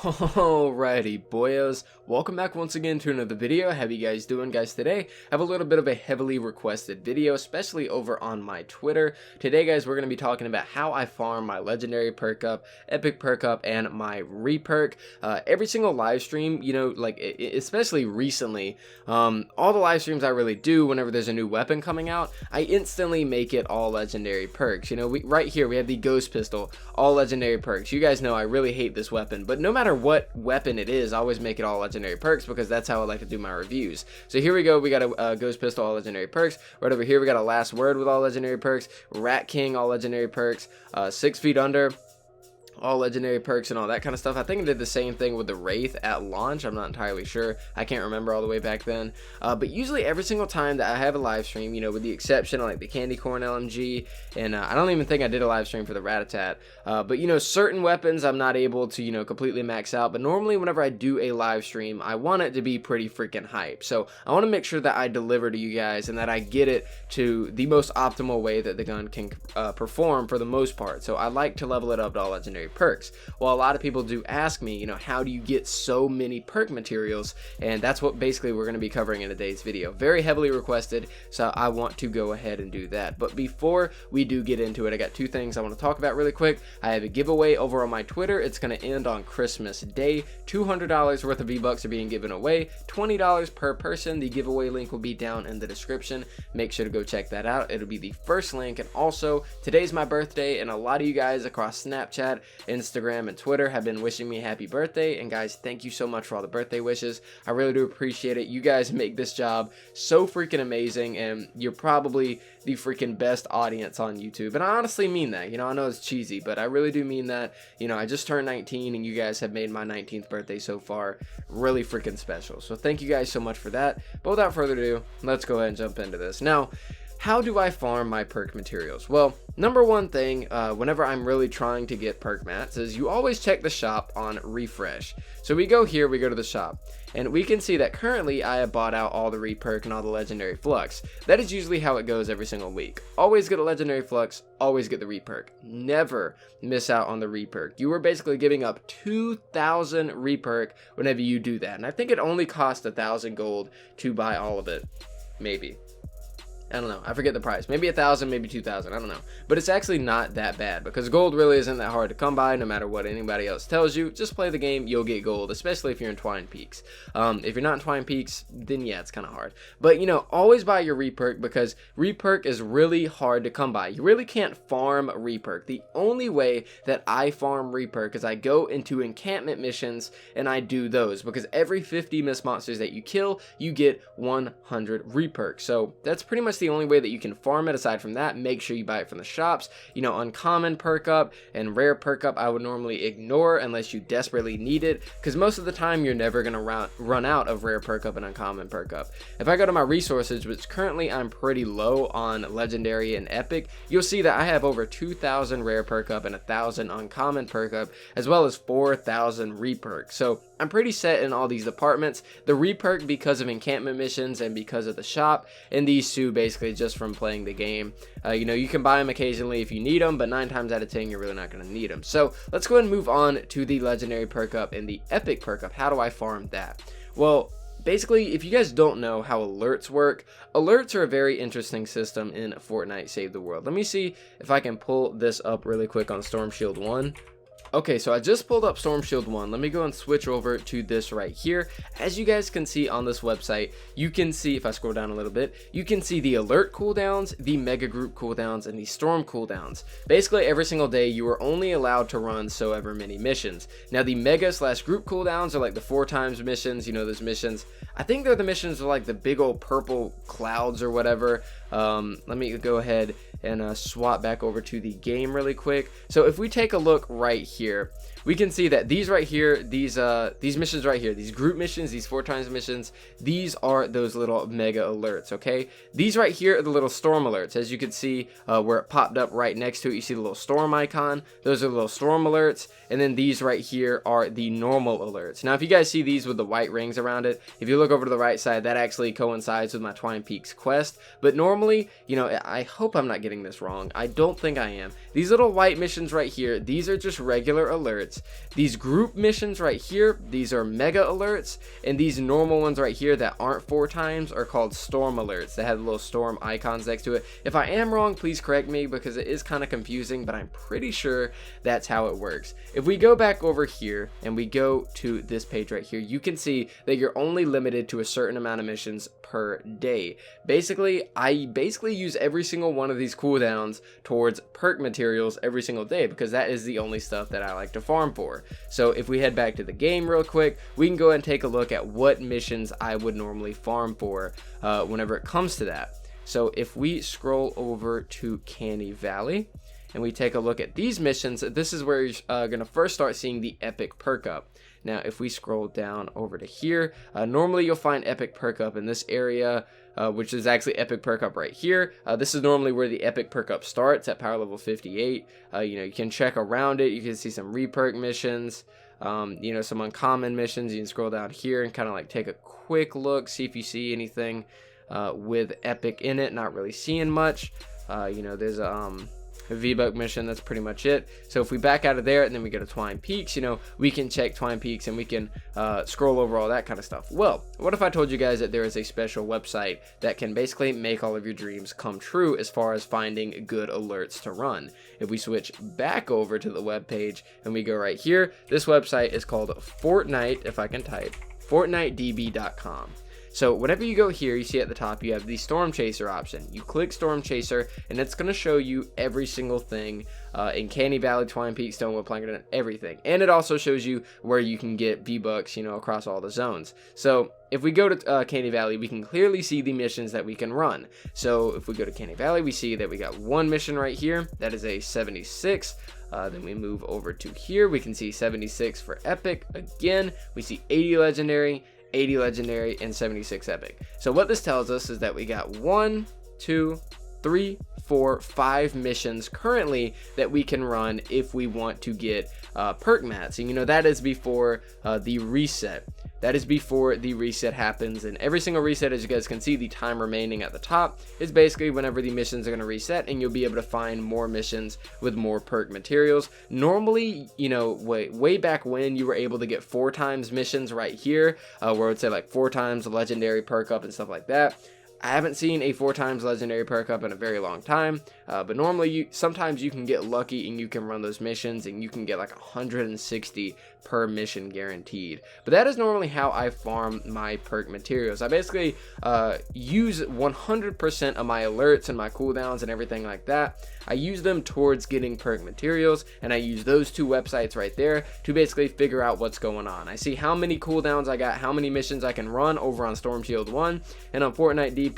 Alrighty boyos, welcome back once again to another video. How you guys doing, guys? Today I have a little bit of a heavily requested video, especially over on my Twitter. Today guys, we're going to be talking about how I farm my legendary perk up, epic perk up, and my reperk. Every single live stream, you know, like especially recently, all the live streams I really do whenever there's a new weapon coming out, I instantly make it all legendary perks. You know, right here we have the ghost pistol, all legendary perks. You guys know I really hate this weapon, but no matter what weapon it is, I always make it all legendary perks because that's how I like to do my reviews. So here we go, we got a ghost pistol, all legendary perks. Right over here we got a last word with all legendary perks, rat king, all legendary perks, 6 feet under, all legendary perks and all that kind of stuff. I think I did the same thing with the Wraith at launch. I'm not entirely sure. I can't remember all the way back then. But usually every single time that I have a live stream, you know, with the exception of like the candy corn LMG, and I don't even think I did a live stream for the rat-a-tat. But you know, certain weapons I'm not able to, you know, completely max out. But normally whenever I do a live stream, I want it to be pretty freaking hype. So I want to make sure that I deliver to you guys and that I get it to the most optimal way that the gun can perform for the most part. So I like to level it up to all legendary perks. Well, a lot of people do ask me, you know, how do you get so many perk materials? And that's what basically we're going to be covering in today's video. Very heavily requested, so I want to go ahead and do that. But before we do get into it, I got two things I want to talk about really quick. I have a giveaway over on my Twitter. It's going to end on Christmas Day. $200 worth of V-Bucks are being given away, $20 per person. The giveaway link will be down in the description. Make sure to go check that out. It'll be the first link. And also, today's my birthday, and a lot of you guys across Snapchat, Instagram, and Twitter have been wishing me happy birthday. And guys, thank you so much for all the birthday wishes. I really do appreciate it. You guys make this job so freaking amazing, and you're probably the freaking best audience on YouTube. And I honestly mean that. You know, I know it's cheesy, but I really do mean that. You know, I just turned 19, and you guys have made my 19th birthday so far really freaking special. So thank you guys so much for that. But without further ado, let's go ahead and jump into this. Now, how do I farm my perk materials? Well, number one thing, whenever I'm really trying to get perk mats, is you always check the shop on refresh. So we go here, we go to the shop, and we can see that currently I have bought out all the reperk and all the legendary flux. That is usually how it goes every single week. Always get a legendary flux, always get the reperk. Never miss out on the reperk. You are basically giving up 2,000 reperk whenever you do that. And I think it only costs 1,000 gold to buy all of it, maybe. I don't know. I forget the price. Maybe 1,000, maybe 2,000. I don't know. But it's actually not that bad because gold really isn't that hard to come by no matter what anybody else tells you. Just play the game, you'll get gold, especially if you're in Twine Peaks. If you're not in Twine Peaks, then yeah, it's kind of hard. But, you know, always buy your reperk because reperk is really hard to come by. You really can't farm reperk. The only way that I farm reperk is I go into encampment missions and I do those because every 50 mist monsters that you kill, you get 100 reperk. So that's pretty much the only way that you can farm it. Aside from that, make sure you buy it from the shops. You know, uncommon perk up and rare perk up I would normally ignore unless you desperately need it, because most of the time you're never going to run out of rare perk up and uncommon perk up. If I go to my resources, which currently I'm pretty low on legendary and epic, you'll see that I have over 2,000 rare perk up and 1,000 uncommon perk up, as well as 4,000 reperk. So I'm pretty set in all these departments. The reperk because of encampment missions and because of the shop, and these two basically just from playing the game. You know, you can buy them occasionally if you need them, but 9 times out of 10 you're really not going to need them. So let's go ahead and move on to the legendary perk up and the epic perk up. How do I farm that? Well, basically, if you guys don't know how alerts work, alerts are a very interesting system in Fortnite Save the World. Let me see if I can pull this up really quick on Storm Shield 1. Okay, so I just pulled up Storm Shield 1. Let me go and switch over to this right here. As you guys can see on this website, you can see, if I scroll down a little bit, you can see the alert cooldowns, the mega group cooldowns, and the storm cooldowns. Basically, every single day, you are only allowed to run so ever many missions. Now, the mega / group cooldowns are like the 4 times missions. You know, those missions, I think they're the missions with like the big old purple clouds or whatever. Let me go ahead and swap back over to the game really quick. So if we take a look right here, we can see that these right here, these missions right here, these group missions, these 4 times missions, these are those little mega alerts. Okay, these right here are the little storm alerts. As you can see, where it popped up right next to it, you see the little storm icon. Those are the little storm alerts. And then these right here are the normal alerts. Now if you guys see these with the white rings around it, if you look over to the right side, that actually coincides with my Twine Peaks quest. But normally, you know, I hope I'm not getting this wrong. I don't think I am. These little white missions right here, these are just regular alerts. alerts. These group missions right here, these are mega alerts, and these normal ones right here that aren't 4 times are called storm alerts. They have little storm icons next to it. If I am wrong, please correct me, because it is kind of confusing, but I'm pretty sure that's how it works. If we go back over here and we go to this page right here, you can see that you're only limited to a certain amount of missions per day. I basically use every single one of these cooldowns towards perk materials every single day, because that is the only stuff that I like to farm for. So if we head back to the game real quick, we can go ahead and take a look at what missions I would normally farm for whenever it comes to that. So if we scroll over to Canny Valley and we take a look at these missions, this is where you're gonna first start seeing the epic perk up. Now if we scroll down over to here, normally you'll find epic perk up in this area, which is actually epic perk up right here. This is normally where the epic perk up starts at power level 58. You can check around it. You can see some reperk missions, some uncommon missions. You can scroll down here and kind of like take a quick look, see if you see anything with epic in it. Not really seeing much. There's a V-Buck mission, that's pretty much it. So if we back out of there and then we go to Twine Peaks, we can check Twine Peaks and we can scroll over all that kind of stuff. Well, what if I told you guys that there is a special website that can basically make all of your dreams come true as far as finding good alerts to run? If we switch back over to the web page and we go right here, this website is called Fortnite, if I can type, fortnitedb.com. So whenever you go here, you see at the top you have the Storm Chaser option. You click Storm Chaser and it's going to show you every single thing in Canny Valley, Twine Peaks, Stonewood, Plankerton, everything. And it also shows you where you can get V-Bucks, across all the zones. So if we go to Canny Valley, we can clearly see the missions that we can run. So if we go to Canny Valley, we see that we got one mission right here. That is a 76. Then we move over to here. We can see 76 for epic. Again, we see 80 legendary, 80 legendary, and 76 epic. So what this tells us is that we got 1, 2, 3, 4, 5 missions currently that we can run if we want to get perk mats. And that is before the reset. That is before the reset happens, and every single reset, as you guys can see, the time remaining at the top is basically whenever the missions are going to reset, and you'll be able to find more missions with more perk materials. Normally, way back when, you were able to get 4 times missions right here, where it would say like 4 times legendary perk up and stuff like that. I haven't seen a 4 times legendary perk up in a very long time, but normally sometimes you can get lucky and you can run those missions and you can get like 160 per mission guaranteed. But that is normally how I farm my perk materials. I basically use 100% of my alerts and my cooldowns and everything like that. I use them towards getting perk materials, and I use those 2 websites right there to basically figure out what's going on. I see how many cooldowns I got, how many missions I can run over on Storm Shield 1, and on Fortnite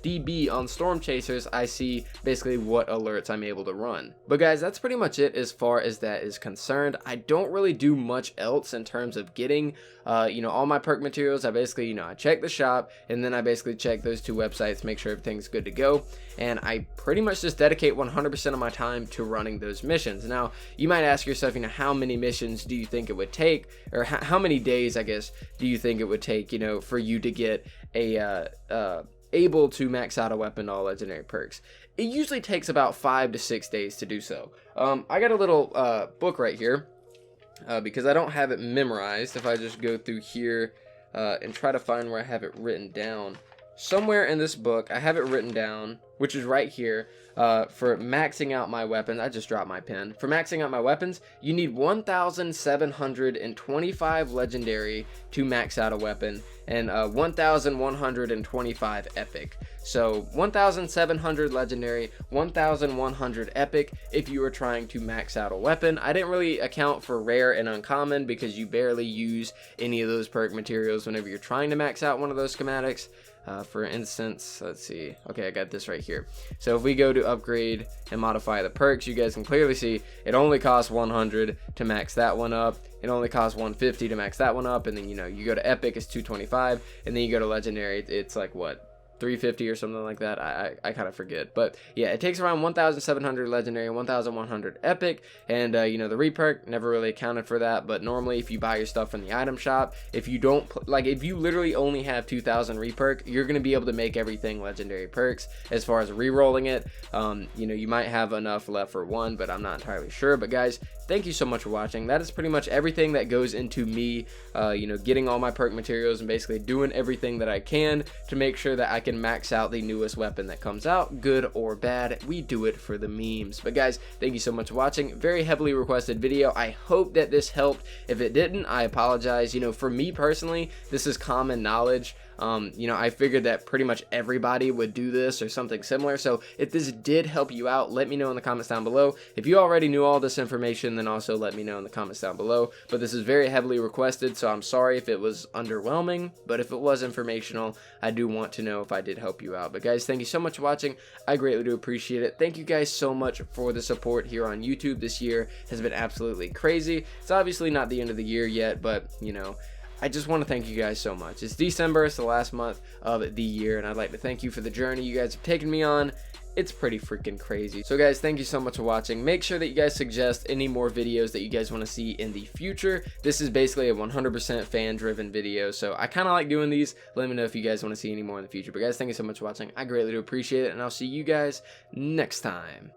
DB on Storm Chasers, I see basically what alerts I'm able to run. But guys, that's pretty much it as far as that is concerned. I don't really do much else in terms of getting all my perk materials. I basically, I check the shop, and then I basically check those 2 websites, make sure everything's good to go, and I pretty much just dedicate 100% of my time to running those missions. Now, you might ask yourself, how many missions do you think it would take, or how many days, I guess, do you think it would take, for you to get a able to max out a weapon all legendary perks? It usually takes about 5 to 6 days to do so. I got a little book right here because I don't have it memorized. If I just go through here and try to find where I have it written down, somewhere in this book I have it written down, which is right here. For maxing out my weapons, I just dropped my pen. For maxing out my weapons, you need 1,725 legendary to max out a weapon, and 1,125 epic. So 1,700 legendary, 1,100 epic if you were trying to max out a weapon. I didn't really account for rare and uncommon because you barely use any of those perk materials whenever you're trying to max out one of those schematics. For instance, let's see. Okay, I got this right here. So if we go to upgrade and modify the perks, you guys can clearly see it only costs 100 to max that one up. It only costs 150 to max that one up. And then, you go to epic, it's 225. And then you go to legendary, it's like what? 350 or something like that. I kind of forget, but yeah, it takes around 1,700 legendary, 1,100 epic, and the reperk never really accounted for that. But normally, if you buy your stuff in the item shop, if you don't if you literally only have 2,000 reperk, you're gonna be able to make everything legendary perks. As far as re-rolling it, you might have enough left for 1, but I'm not entirely sure. But guys, thank you so much for watching. That is pretty much everything that goes into me, getting all my perk materials and basically doing everything that I can to make sure that I can max out the newest weapon that comes out, good or bad. We do it for the memes. But guys, thank you so much for watching. Very heavily requested video. I hope that this helped. If it didn't, I apologize. For me personally, this is common knowledge. I figured that pretty much everybody would do this or something similar. So if this did help you out, let me know in the comments down below. If you already knew all this information, then also let me know in the comments down below. But this is very heavily requested, so I'm sorry if it was underwhelming, but if it was informational, I do want to know if I did help you out. But guys, thank you so much for watching. I greatly do appreciate it. Thank you guys so much for the support here on YouTube. This year has been absolutely crazy. It's obviously not the end of the year yet, but I just want to thank you guys so much. It's December, it's the last month of the year, and I'd like to thank you for the journey you guys have taken me on. It's pretty freaking crazy. So guys, thank you so much for watching. Make sure that you guys suggest any more videos that you guys want to see in the future. This is basically a 100% fan driven video, so I kind of like doing these. Let me know if you guys want to see any more in the future. But guys, thank you so much for watching. I greatly do appreciate it, and I'll see you guys next time.